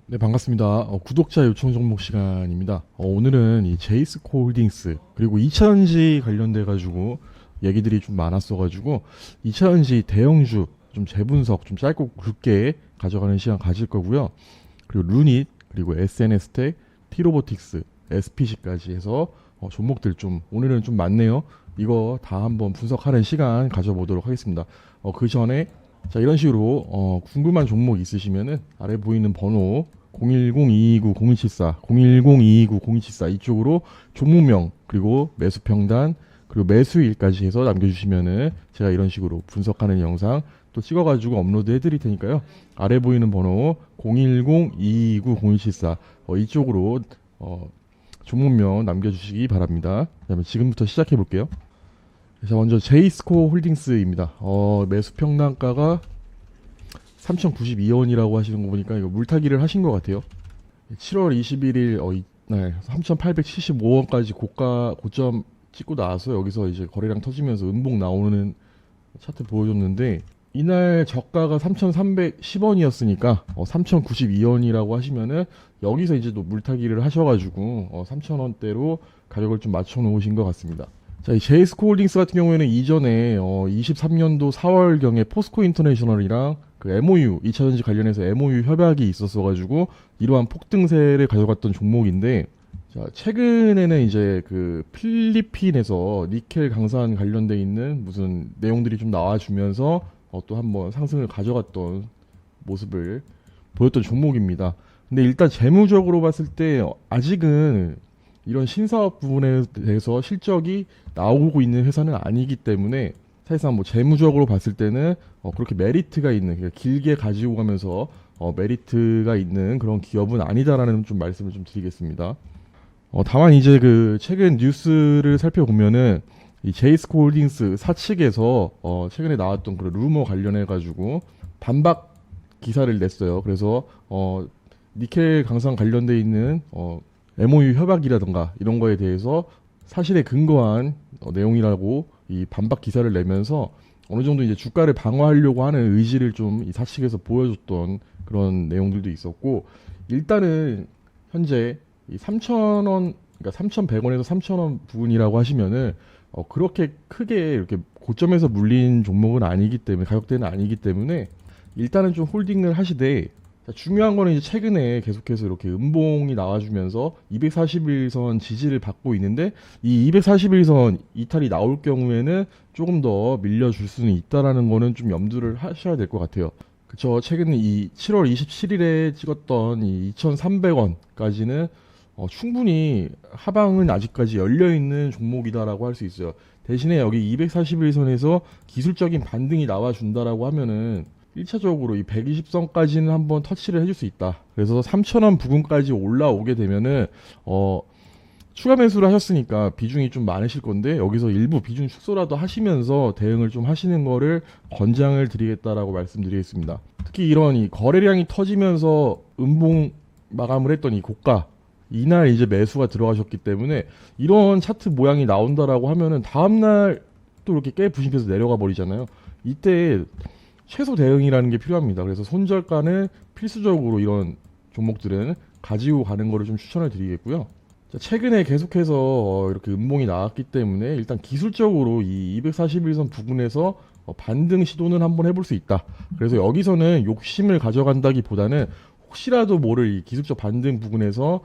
네, 반갑습니다. 구독자 요청 종목 시간입니다. 오늘은 이 제이스코 홀딩스 그리고 2차전지 관련돼 가지고 얘기들이 좀 많았어 가지고 2차전지 대형주 좀 재분석 좀 짧고 굵게 가져가는 시간 가질 거고요. 그리고 루닛 그리고 SNS텍, T로보틱스, SPC까지 해서 종목들 좀 오늘은 좀 많네요. 이거 다 한번 분석하는 시간 가져보도록 하겠습니다. 그 전에 자, 이런 식으로 궁금한 종목 있으시면은 아래 보이는 번호 010-229-0174, 010-229-0174 이쪽으로 종목명 그리고 매수 평단 그리고 매수일까지 해서 남겨주시면은 제가 이런 식으로 분석하는 영상 또 찍어가지고 업로드 해드릴 테니까요. 아래 보이는 번호 010-229-0174 이쪽으로 종목명 남겨주시기 바랍니다. 그다음에 지금부터 시작해 볼게요. 자, 먼저 제이스코 홀딩스입니다. 매수 평단가가 3,092원이라고 하시는 거 보니까 이거 물타기를 하신 것 같아요. 7월 21일 3,875원까지 고점 찍고 나와서 여기서 이제 거래량 터지면서 음봉 나오는 차트 보여줬는데 이날 저가가 3,310원이었으니까 3,092원이라고 하시면은 여기서 이제 또 물타기를 하셔가지고 3,000원대로 가격을 좀 맞춰 놓으신 것 같습니다. 자, 이 제이스코 홀딩스 같은 경우에는 이전에 23년도 4월경에 포스코 인터내셔널이랑 그 MOU 2차전지 관련해서 MOU 협약이 있었어가지고 이러한 폭등세를 가져갔던 종목인데, 자, 최근에는 이제 그 필리핀에서 니켈 강산 관련돼 있는 무슨 내용들이 좀 나와주면서 또 한번 상승을 가져갔던 모습을 보였던 종목입니다. 근데 일단 재무적으로 봤을 때 아직은 이런 신사업 부분에 대해서 실적이 나오고 있는 회사는 아니기 때문에 사실상 뭐 재무적으로 봤을 때는 그렇게 메리트가 있는, 그러니까 길게 가지고 가면서 메리트가 있는 그런 기업은 아니다라는 좀 말씀을 좀 드리겠습니다. 다만 이제 그 최근 뉴스를 살펴보면은 이 제이스코 홀딩스 사측에서 최근에 나왔던 그런 루머 관련해 가지고 반박 기사를 냈어요. 그래서 니켈 강산 관련돼 있는 MOU 협약이라든가 이런 거에 대해서 사실에 근거한 내용이라고 이 반박 기사를 내면서 어느 정도 이제 주가를 방어하려고 하는 의지를 좀 이 사측에서 보여줬던 그런 내용들도 있었고, 일단은 현재 이 3,000원, 그러니까 3,100원에서 3,000원 부분이라고 하시면은 그렇게 크게 이렇게 고점에서 물린 종목은 아니기 때문에, 가격대는 아니기 때문에 일단은 좀 홀딩을 하시되, 자, 중요한 거는 이제 최근에 계속해서 이렇게 음봉이 나와주면서 241선 지지를 받고 있는데, 이 241선 이탈이 나올 경우에는 조금 더 밀려줄 수는 있다라는 거는 좀 염두를 하셔야 될 것 같아요. 그쵸. 최근 이 7월 27일에 찍었던 이 2,300원까지는 충분히 하방은 아직까지 열려있는 종목이다라고 할 수 있어요. 대신에 여기 241선에서 기술적인 반등이 나와준다라고 하면은 1차적으로 이 120선까지는 한번 터치를 해줄 수 있다. 그래서 3,000원 부근까지 올라오게 되면은 추가 매수를 하셨으니까 비중이 좀 많으실 건데 여기서 일부 비중 축소라도 하시면서 대응을 좀 하시는 거를 권장을 드리겠다라고 말씀드리겠습니다. 특히 이런 이 거래량이 터지면서 음봉 마감을 했던 이 고가, 이날 이제 매수가 들어가셨기 때문에 이런 차트 모양이 나온다라고 하면은 다음날 또 이렇게 깨 부심해서 내려가 버리잖아요. 이때 최소 대응이라는 게 필요합니다. 그래서 손절가는 필수적으로 이런 종목들은 가지고 가는 거를 좀 추천을 드리겠고요. 자, 최근에 계속해서 이렇게 음봉이 나왔기 때문에 일단 기술적으로 이 241선 부근에서 반등 시도는 한번 해볼 수 있다. 그래서 여기서는 욕심을 가져간다기보다는 혹시라도 모를 이 기술적 반등 부근에서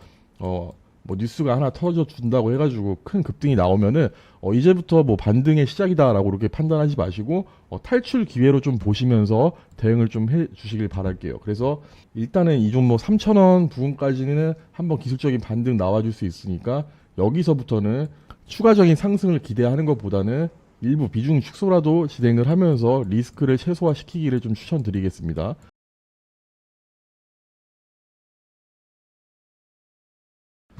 뭐 뉴스가 하나 터져 준다고 해가지고 큰 급등이 나오면은 이제부터 뭐 반등의 시작이다라고 이렇게 판단하지 마시고 탈출 기회로 좀 보시면서 대응을 좀 해 주시길 바랄게요. 그래서 일단은 이 종목 3,000원 부분까지는 한번 기술적인 반등 나와줄 수 있으니까 여기서부터는 추가적인 상승을 기대하는 것보다는 일부 비중 축소라도 진행을 하면서 리스크를 최소화시키기를 좀 추천드리겠습니다.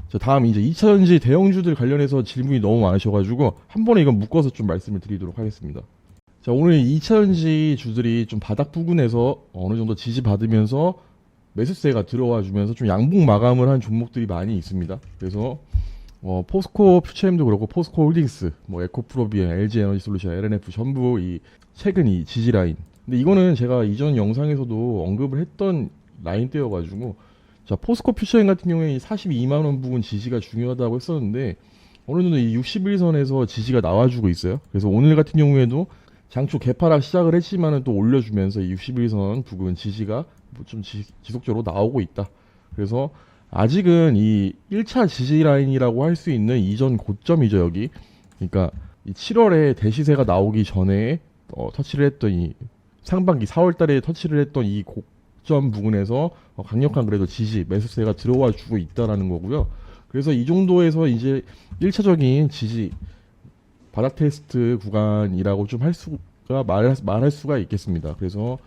자, 다음 이제 2차전지 대형주들 관련해서 질문이 너무 많으셔가지고 한 번에 이건 묶어서 좀 말씀을 드리도록 하겠습니다. 자, 오늘 2차전지 주들이 좀 바닥 부근에서 어느 정도 지지받으면서 매수세가 들어와 주면서 좀 양봉 마감을 한 종목들이 많이 있습니다. 그래서 포스코 퓨처엠도 그렇고 포스코 홀딩스, 뭐 에코프로비엔, LG에너지솔루션, LNF 전부 이 최근 이 지지 라인. 근데 이거는 제가 이전 영상에서도 언급을 했던 라인대여가지고 자, 포스코 퓨처인 같은 경우에 이 42만 원 부근 지지가 중요하다고 했었는데 어느 정도 이 61선에서 지지가 나와주고 있어요. 그래서 오늘 같은 경우에도 장초 개파락 시작을 했지만은 또 올려주면서 이 61선 부근 지지가 뭐좀 지속적으로 나오고 있다. 그래서 아직은 이 1차 지지 라인이라고 할 수 있는 이전 고점이죠, 여기. 그러니까 이 7월에 대시세가 나오기 전에 터치를 했던 이 상반기 4월 달에 터치를 했던 이 고점 부근에서 강력한 그래도 지지, 매수세가 들어와 주고 있다라는 거고요. 그래서 이 정도에서 이제 1차적인 지지 바닥 테스트 구간이라고 좀 할 수가 말할 수가 있겠습니다. 그래서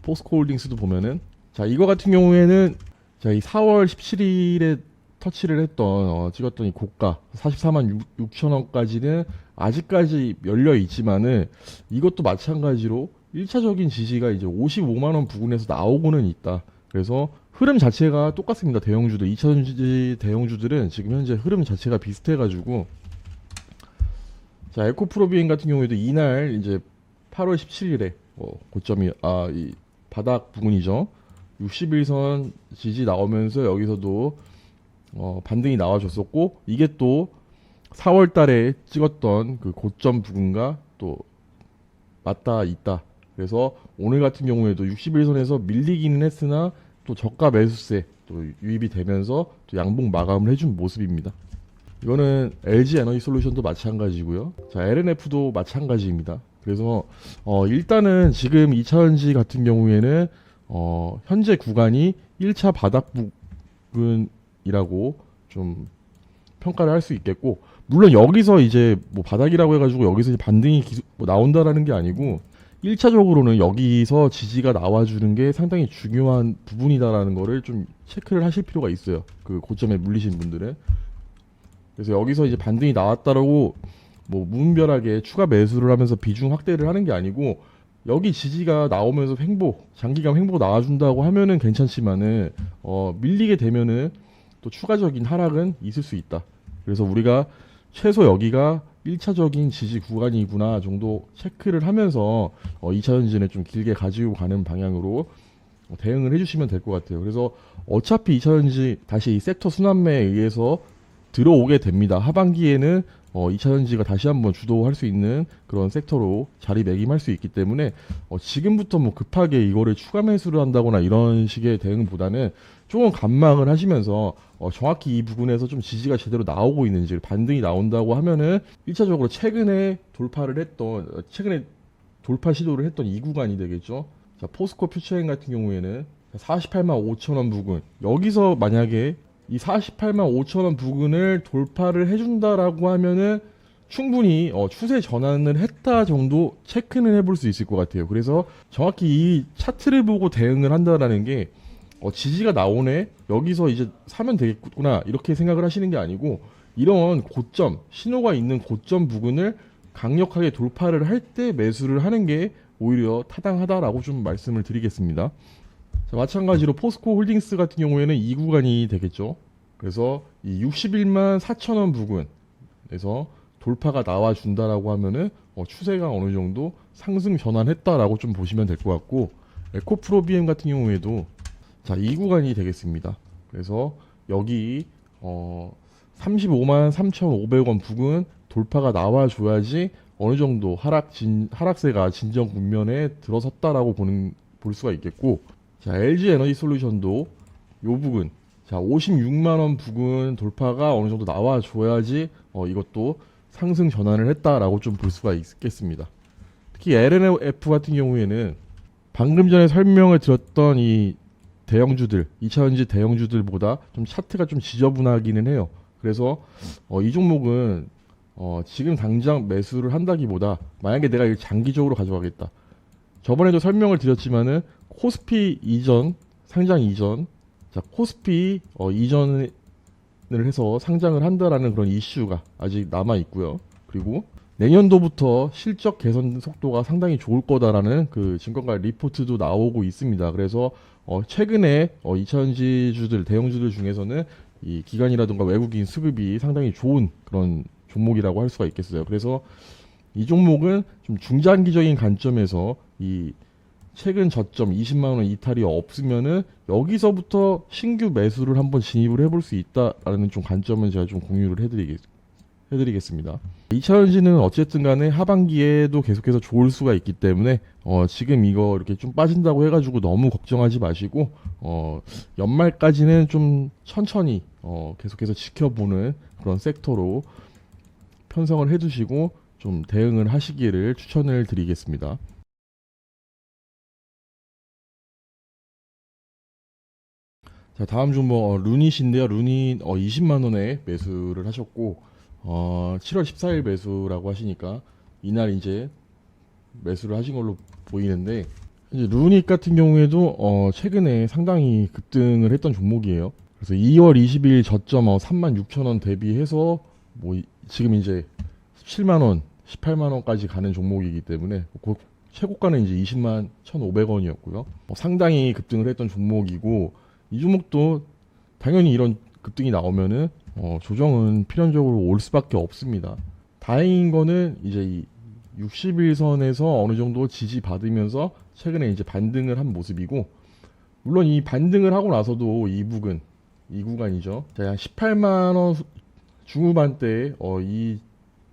포스코 홀딩스도 보면은 자, 이거 같은 경우에는 자, 이 4월 17일에 터치를 했던 찍었던 이 고가 44만 6천 원까지는 아직까지 열려 있지만은 이것도 마찬가지로 1차적인 지지가 이제 55만 원 부근에서 나오고는 있다. 그래서 흐름 자체가 똑같습니다. 대형주들 2차전지 대형주들은 지금 현재 흐름 자체가 비슷해가지고 자, 에코프로비엔 같은 경우에도 이날 이제 8월 17일에 고점이 이 바닥 부근이죠. 61선 지지 나오면서 여기서도 반등이 나와줬었고 이게 또 4월 달에 찍었던 그 고점 부근과 또 맞닿아 있다. 그래서 오늘 같은 경우에도 61선에서 밀리기는 했으나 또 저가 매수세 또 유입이 되면서 또 양봉 마감을 해준 모습입니다. 이거는 LG 에너지 솔루션도 마찬가지고요. 자, LNF도 마찬가지입니다. 그래서 일단은 지금 2차전지 같은 경우에는 현재 구간이 1차 바닥 부근이라고 좀 평가를 할 수 있겠고, 물론 여기서 이제 뭐 바닥이라고 해가지고 여기서 이제 반등이 나온다라는 게 아니고 1차적으로는 여기서 지지가 나와주는 게 상당히 중요한 부분이다라는 거를 좀 체크를 하실 필요가 있어요. 그 고점에 물리신 분들은. 그래서 여기서 이제 반등이 나왔다라고 뭐 무분별하게 추가 매수를 하면서 비중 확대를 하는 게 아니고 여기 지지가 나오면서 장기간 횡보가 나와준다고 하면은 괜찮지만은 밀리게 되면은 또 추가적인 하락은 있을 수 있다. 그래서 우리가 최소 여기가 1차적인 지지 구간이구나 정도 체크를 하면서 2차전지는 좀 길게 가지고 가는 방향으로 대응을 해주시면 될 것 같아요. 그래서 어차피 2차전지 다시 이 섹터 순환매에 의해서 들어오게 됩니다. 하반기에는 2차전지가 다시 한번 주도할 수 있는 그런 섹터로 자리매김할 수 있기 때문에 지금부터 뭐 급하게 이거를 추가 매수를 한다거나 이런 식의 대응보다는 조금 관망을 하시면서 정확히 이 부분에서 좀 지지가 제대로 나오고 있는지 반등이 나온다고 하면은 1차적으로 최근에 돌파 시도를 했던 이 구간이 되겠죠. 자, 포스코 퓨처행 같은 경우에는 48만 5천 원 부근, 여기서 만약에 이 48만 5천 원 부근을 돌파를 해준다라고 하면은 충분히 추세 전환을 했다 정도 체크는 해볼 수 있을 것 같아요. 그래서 정확히 이 차트를 보고 대응을 한다라는 게 지지가 나오네, 여기서 이제 사면 되겠구나 이렇게 생각을 하시는 게 아니고 이런 고점, 신호가 있는 고점 부근을 강력하게 돌파를 할 때 매수를 하는 게 오히려 타당하다라고 좀 말씀을 드리겠습니다. 자, 마찬가지로 포스코 홀딩스 같은 경우에는 이 구간이 되겠죠. 그래서 이 61만 4천 원 부근에서 돌파가 나와준다라고 하면은 추세가 어느 정도 상승 전환했다라고 좀 보시면 될 것 같고, 에코프로비엠 같은 경우에도 자, 이 구간이 되겠습니다. 그래서 여기 35만 3,500원 부근 돌파가 나와줘야지 어느 정도 하락세가 진정 국면에 들어섰다라고 볼 수가 있겠고, 자, LG 에너지 솔루션도 요 부근, 자, 56만 원 부근 돌파가 어느 정도 나와줘야지 이것도 상승 전환을 했다라고 좀 볼 수가 있겠습니다. 특히 LNF 같은 경우에는 방금 전에 설명을 드렸던 이 대형주들, 2차전지 대형주들보다 좀 차트가 좀 지저분하기는 해요. 그래서 이 종목은 지금 당장 매수를 한다기보다 만약에 내가 이걸 장기적으로 가져가겠다. 저번에도 설명을 드렸지만은 코스피 이전, 상장 이전, 자, 코스피 이전을 해서 상장을 한다라는 그런 이슈가 아직 남아 있고요. 그리고 내년도부터 실적 개선 속도가 상당히 좋을 거다라는 그 증권가 리포트도 나오고 있습니다. 그래서 최근에 2차전지주들, 대형주들 중에서는 이 기관이라든가 외국인 수급이 상당히 좋은 그런 종목이라고 할 수가 있겠어요. 그래서 이 종목은 좀 중장기적인 관점에서 이 최근 저점 20만 원 이탈이 없으면은 여기서부터 신규 매수를 한번 진입을 해볼 수 있다라는 좀 관점을 제가 좀 공유를 해드리겠습니다. 2차전지는 어쨌든 간에 하반기에도 계속해서 좋을 수가 있기 때문에 지금 이거 이렇게 좀 빠진다고 해가지고 너무 걱정하지 마시고 연말까지는 좀 천천히 계속해서 지켜보는 그런 섹터로 편성을 해두시고 좀 대응을 하시기를 추천을 드리겠습니다. 자, 다음 종목 루닛인데요. 루닛 20만 원에 매수를 하셨고 7월 14일 매수라고 하시니까 이날 이제 매수를 하신 걸로 보이는데, 이제 루닛 같은 경우에도 최근에 상당히 급등을 했던 종목이에요. 그래서 2월 20일 저점 36,000원 대비해서 뭐 지금 이제 17만 원, 18만 원까지 가는 종목이기 때문에 최고가는 이제 20만 1,500원이었고요. 상당히 급등을 했던 종목이고, 이 종목도 당연히 이런 급등이 나오면은 조정은 필연적으로 올 수밖에 없습니다. 다행인 거는 이제 이 60일선에서 어느 정도 지지받으면서 최근에 이제 반등을 한 모습이고, 물론 이 반등을 하고 나서도 이 구간이죠. 한 18만 원 중후반대에 이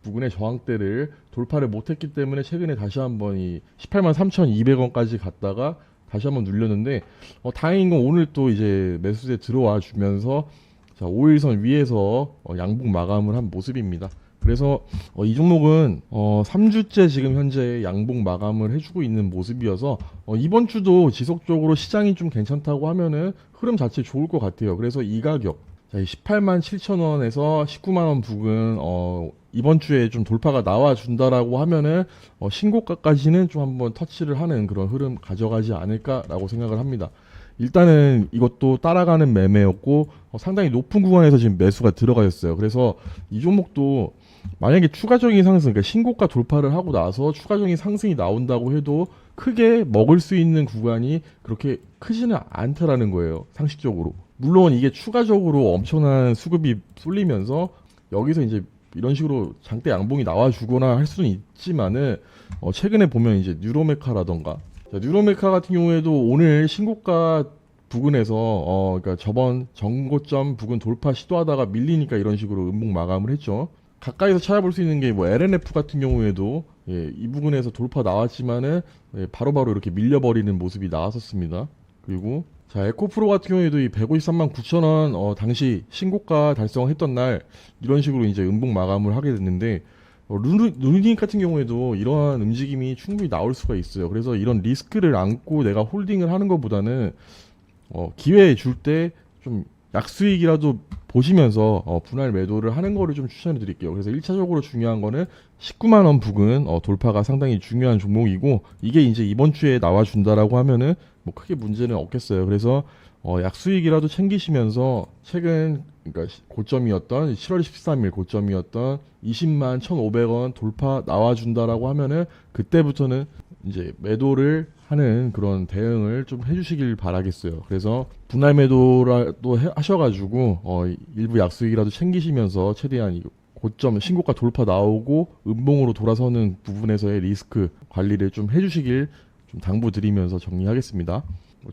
부근의 저항대를 돌파를 못했기 때문에 최근에 다시 한번 이 18만 3,200원까지 갔다가 다시 한번 눌렸는데, 다행인 건 오늘 또 이제 매수세 들어와 주면서 자, 5일선 위에서 양봉 마감을 한 모습입니다. 그래서 이 종목은 3주째 지금 현재 양봉 마감을 해주고 있는 모습이어서 이번 주도 지속적으로 시장이 좀 괜찮다고 하면은 흐름 자체 좋을 것 같아요. 그래서 이 가격 18만 7천 원에서 19만 원 부근 이번 주에 좀 돌파가 나와 준다라고 하면은 신고가까지는 좀 한번 터치를 하는 그런 흐름 가져가지 않을까라고 생각을 합니다. 일단은 이것도 따라가는 매매였고 상당히 높은 구간에서 지금 매수가 들어가 있어요. 그래서 이 종목도 만약에 추가적인 상승, 그러니까 신고가 돌파를 하고 나서 추가적인 상승이 나온다고 해도 크게 먹을 수 있는 구간이 그렇게 크지는 않다라는 거예요, 상식적으로. 물론 이게 추가적으로 엄청난 수급이 쏠리면서 여기서 이제 이런 식으로 장대 양봉이 나와주거나 할 수는 있지만은 최근에 보면 이제 뉴로메카라던가, 뉴로메카 같은 경우에도 오늘 신고가 부근에서 그러니까 저번 전고점 부근 돌파 시도하다가 밀리니까 이런 식으로 음봉 마감을 했죠. 가까이서 찾아볼 수 있는 게 뭐 LNF 같은 경우에도 이 부근에서 돌파 나왔지만은 바로바로 이렇게 밀려버리는 모습이 나왔었습니다. 그리고 자, 에코프로 같은 경우에도 이 153만 9천 원 당시 신고가 달성했던 날 이런 식으로 이제 음봉 마감을 하게 됐는데, 루닛 같은 경우에도 이러한 움직임이 충분히 나올 수가 있어요. 그래서 이런 리스크를 안고 내가 홀딩을 하는 것보다는 기회 줄 때 좀 약수익이라도 보시면서 분할 매도를 하는 거를 좀 추천해 드릴게요. 그래서 1차적으로 중요한 거는 19만 원 부근 돌파가 상당히 중요한 종목이고, 이게 이제 이번 주에 나와 준다라고 하면은 뭐 크게 문제는 없겠어요. 그래서 약수익이라도 챙기시면서 최근 그러니까 고점이었던 7월 13일 고점이었던 20만 1,500원 돌파 나와 준다라고 하면은 그때부터는 이제 매도를 하는 그런 대응을 좀 해주시길 바라겠어요. 그래서 분할 매도라도 하셔가지고 일부 약수익이라도 챙기시면서 최대한 이 고점 신고가 돌파 나오고 음봉으로 돌아서는 부분에서의 리스크 관리를 좀 해주시길 좀 당부드리면서 정리하겠습니다.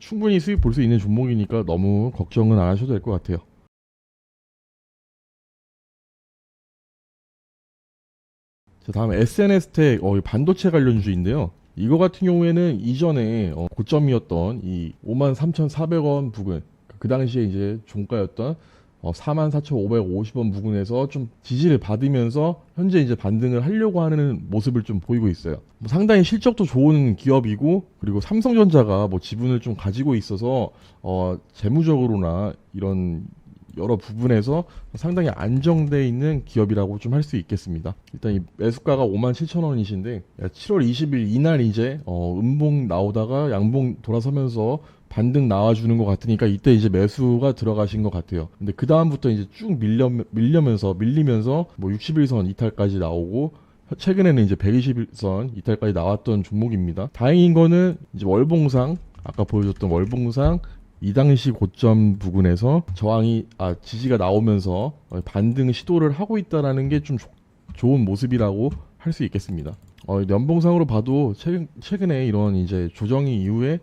충분히 수익 볼 수 있는 종목이니까 너무 걱정은 안 하셔도 될 것 같아요. 자, 다음 SNS텍 반도체 관련주인데요. 이거 같은 경우에는 이전에 고점이었던 이 53,400원 부근, 그 당시에 이제 종가였던 44,550원 부근에서 좀 지지를 받으면서 현재 이제 반등을 하려고 하는 모습을 좀 보이고 있어요. 뭐 상당히 실적도 좋은 기업이고, 그리고 삼성전자가 뭐 지분을 좀 가지고 있어서 재무적으로나 이런 여러 부분에서 상당히 안정돼 있는 기업이라고 좀 할 수 있겠습니다. 일단 이 매수가가 57,000원이신데 7월 20일 이날 이제 음봉 나오다가 양봉 돌아서면서 반등 나와주는 것 같으니까 이때 이제 매수가 들어가신 것 같아요. 근데 그 다음부터 이제 쭉 밀리면서 뭐 60일선 이탈까지 나오고, 최근에는 이제 120일선 이탈까지 나왔던 종목입니다. 다행인 거는 이제 월봉상, 아까 보여줬던 월봉상 이 당시 고점 부근에서 지지가 나오면서 반등 시도를 하고 있다라는 게 좀 좋은 모습이라고 할 수 있겠습니다. 연봉상으로 봐도 최근에 이런 이제 조정이 이후에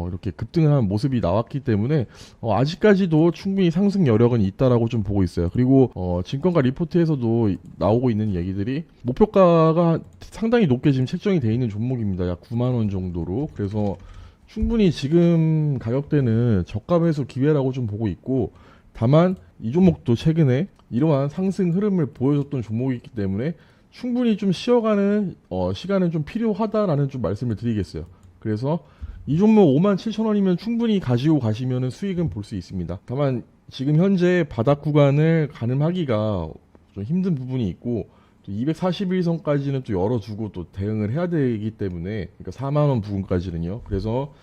이렇게 급등을 한 모습이 나왔기 때문에 아직까지도 충분히 상승 여력은 있다라고 좀 보고 있어요. 그리고 증권가 리포트에서도 나오고 있는 얘기들이 목표가가 상당히 높게 지금 책정이 되어 있는 종목입니다. 약 9만 원 정도로. 그래서 충분히 지금 가격대는 저가 매수 기회라고 좀 보고 있고, 다만 이 종목도 최근에 이러한 상승 흐름을 보여줬던 종목이기 때문에 충분히 좀 쉬어가는 시간은 좀 필요하다라는 좀 말씀을 드리겠어요. 그래서 이 종목 57,000원이면 충분히 가지고 가시면 수익은 볼 수 있습니다. 다만 지금 현재 바닥 구간을 가늠하기가 좀 힘든 부분이 있고, 또 241선까지는 또 열어두고 또 대응을 해야 되기 때문에, 그러니까 4만원 부근까지는요. 그래서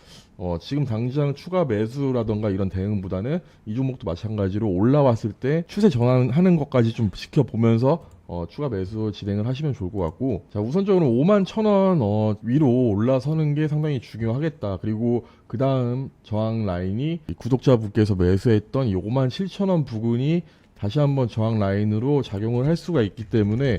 지금 당장 추가 매수라던가 이런 대응보다는 이 종목도 마찬가지로 올라왔을 때 추세 전환하는 것까지 좀 지켜보면서 추가 매수 진행을 하시면 좋을 것 같고, 자, 우선적으로 51,000원 위로 올라서는 게 상당히 중요하겠다. 그리고 그 다음 저항 라인이 구독자분께서 매수했던 이 57,000원 부근이 다시 한번 저항 라인으로 작용을 할 수가 있기 때문에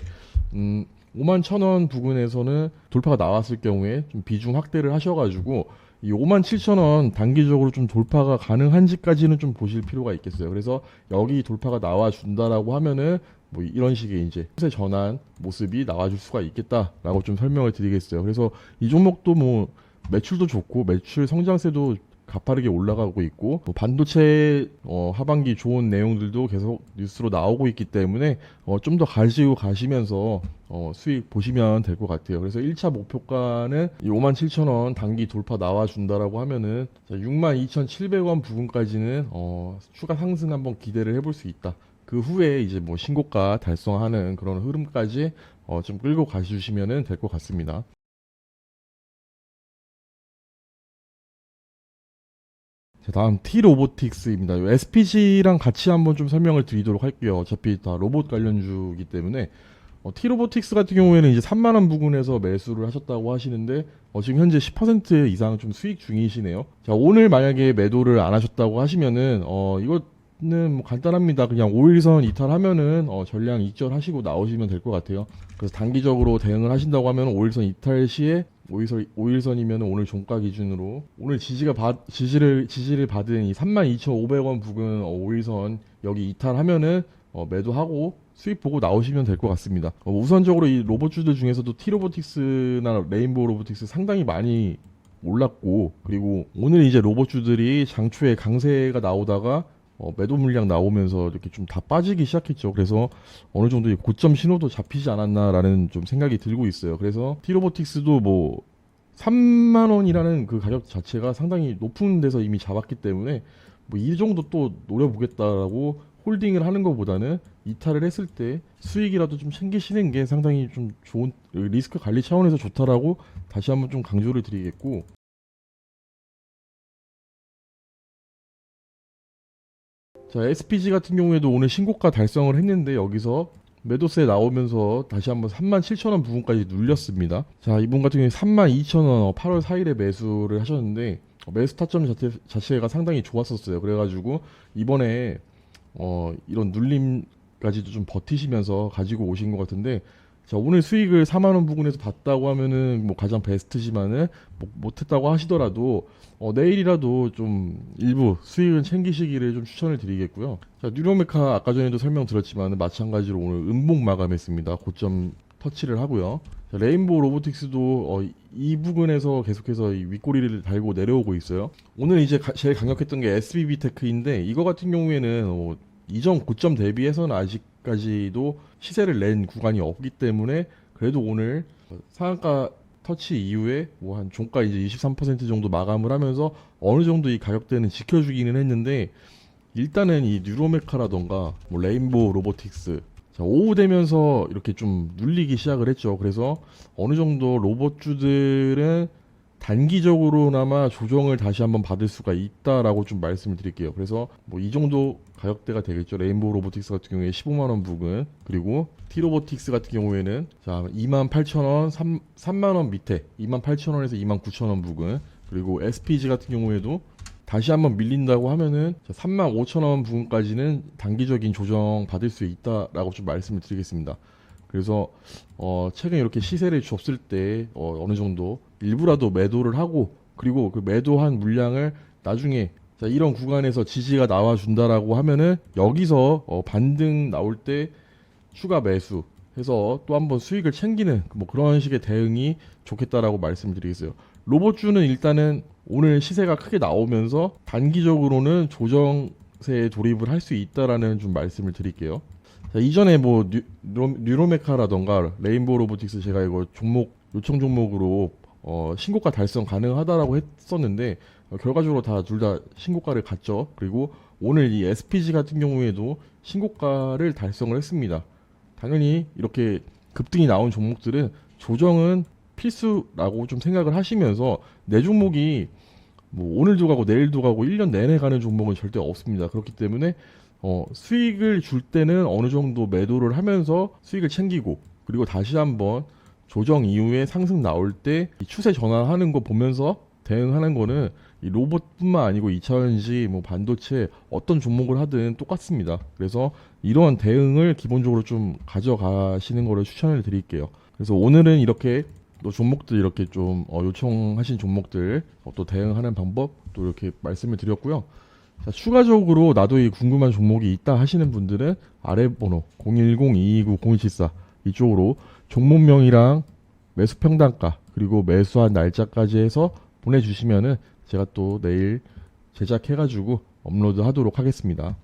51,000원 부근에서는 돌파가 나왔을 경우에 좀 비중 확대를 하셔가지고 이 57,000원 단기적으로 좀 돌파가 가능한지까지는 좀 보실 필요가 있겠어요. 그래서 여기 돌파가 나와준다라고 하면은 뭐 이런 식의 이제 추세 전환 모습이 나와줄 수가 있겠다라고 좀 설명을 드리겠어요. 그래서 이 종목도 뭐 매출도 좋고 매출 성장세도 가파르게 올라가고 있고, 뭐 반도체 하반기 좋은 내용들도 계속 뉴스로 나오고 있기 때문에 좀 더 가지고 가시면서 수익 보시면 될 것 같아요. 그래서 1차 목표가는 이 57,000원 단기 돌파 나와준다라고 하면은 62,700원 부근까지는 추가 상승 한번 기대를 해볼 수 있다. 그 후에 이제 뭐 신고가 달성하는 그런 흐름까지 좀 끌고 가주시면 될 것 같습니다. 자, 다음 T-로보틱스입니다. SPG랑 같이 한번 좀 설명을 드리도록 할게요. 어차피 다 로봇 관련주이기 때문에 T-로보틱스 같은 경우에는 이제 3만 원 부근에서 매수를 하셨다고 하시는데 지금 현재 10% 이상 좀 수익 중이시네요. 자, 오늘 만약에 매도를 안 하셨다고 하시면은 이거는 뭐 간단합니다. 그냥 5일선 이탈하면은 전량 익절하시고 나오시면 될 것 같아요. 그래서 단기적으로 대응을 하신다고 하면 5일선 이탈 시에 5일선이면 오늘 종가 기준으로 오늘 지지를 받은 이 32,500원 부근 5일선 여기 이탈하면은 매도하고 수익 보고 나오시면 될 것 같습니다. 우선적으로 이 로봇주들 중에서도 T-로보틱스나 레인보우 로보틱스 상당히 많이 올랐고, 그리고 오늘 이제 로봇주들이 장초에 강세가 나오다가 매도 물량 나오면서 이렇게 좀 다 빠지기 시작했죠. 그래서 어느 정도 이 고점 신호도 잡히지 않았나라는 좀 생각이 들고 있어요. 그래서 T-로보틱스도 뭐 3만 원이라는 그 가격 자체가 상당히 높은 데서 이미 잡았기 때문에 뭐 이 정도 또 노려보겠다라고 홀딩을 하는 것보다는 이탈을 했을 때 수익이라도 좀 챙기시는 게 상당히 좀 좋은 리스크 관리 차원에서 좋다라고 다시 한번 좀 강조를 드리겠고, 자, SPG 같은 경우에도 오늘 신고가 달성을 했는데 여기서 매도세 나오면서 다시 한번 37,000원 부분까지 눌렸습니다. 자, 이분 같은 경우에 32,000원 8월 4일에 매수를 하셨는데 매수 타점 자체가 상당히 좋았었어요. 그래가지고 이번에 이런 눌림까지도 좀 버티시면서 가지고 오신 것 같은데, 자, 오늘 수익을 4만원 부근에서 봤다고 하면은 뭐 가장 베스트지만은 못했다고 하시더라도 내일이라도 좀 일부 수익은 챙기시기를 좀 추천을 드리겠고요. 자, 뉴로메카 아까 전에도 설명드렸지만 마찬가지로 오늘 음봉 마감했습니다. 고점 터치를 하고요. 자, 레인보우 로보틱스도 이 부근에서 계속해서 이 윗꼬리를 달고 내려오고 있어요. 오늘 이제 제일 강력했던 게 SBB 테크인데, 이거 같은 경우에는 이전 고점 대비해서는 아직까지도 시세를 낸 구간이 없기 때문에 그래도 오늘 상한가 터치 이후에 뭐 한 종가 이제 23% 정도 마감을 하면서 어느 정도 이 가격대는 지켜주기는 했는데, 일단은 이 뉴로메카라던가 뭐 레인보우 로보틱스, 자, 오후 되면서 이렇게 좀 눌리기 시작을 했죠. 그래서 어느 정도 로봇주들은 단기적으로나마 조정을 다시 한번 받을 수가 있다라고 좀 말씀을 드릴게요. 그래서 뭐 이 정도 가격대가 되겠죠. 레인보우 로보틱스 같은 경우에 15만 원 부근, 그리고 T-로보틱스 같은 경우에는 자 28,000원, 3만 원 밑에 28,000원에서 29,000원 부근, 그리고 SPG 같은 경우에도 다시 한번 밀린다고 하면은 35,000원 부근까지는 단기적인 조정 받을 수 있다라고 좀 말씀을 드리겠습니다. 그래서 최근 이렇게 시세를 줬을 때 어느 정도 일부라도 매도를 하고, 그리고 그 매도한 물량을 나중에 자, 이런 구간에서 지지가 나와준다라고 하면은 여기서 반등 나올 때 추가 매수 해서 또 한번 수익을 챙기는 뭐 그런 식의 대응이 좋겠다라고 말씀드리겠어요. 로봇주는 일단은 오늘 시세가 크게 나오면서 단기적으로는 조정세에 돌입을 할 수 있다라는 좀 말씀을 드릴게요. 자, 이전에 뭐 뉴로메카라던가 레인보우 로보틱스 제가 이거 종목 요청 종목으로 신고가 달성 가능하다라고 했었는데 결과적으로 다 둘 다 신고가를 갔죠. 그리고 오늘 이 SPG 같은 경우에도 신고가를 달성을 했습니다. 당연히 이렇게 급등이 나온 종목들은 조정은 필수라고 좀 생각을 하시면서 내 종목이 뭐 오늘도 가고 내일도 가고 1년 내내 가는 종목은 절대 없습니다. 그렇기 때문에 수익을 줄 때는 어느 정도 매도를 하면서 수익을 챙기고, 그리고 다시 한번 조정 이후에 상승 나올 때 이 추세 전환하는 거 보면서 대응하는 거는 이 로봇뿐만 아니고 2차전지, 뭐 반도체 어떤 종목을 하든 똑같습니다. 그래서 이러한 대응을 기본적으로 좀 가져가시는 거를 추천을 드릴게요. 그래서 오늘은 이렇게 또 종목들 이렇게 좀 요청하신 종목들 또 대응하는 방법 또 이렇게 말씀을 드렸고요. 자, 추가적으로 나도 이 궁금한 종목이 있다 하시는 분들은 아래 번호 010-229-0174 이쪽으로 종목명이랑 매수 평단가 그리고 매수한 날짜까지 해서 보내주시면은 제가 또 내일 제작해가지고 업로드 하도록 하겠습니다.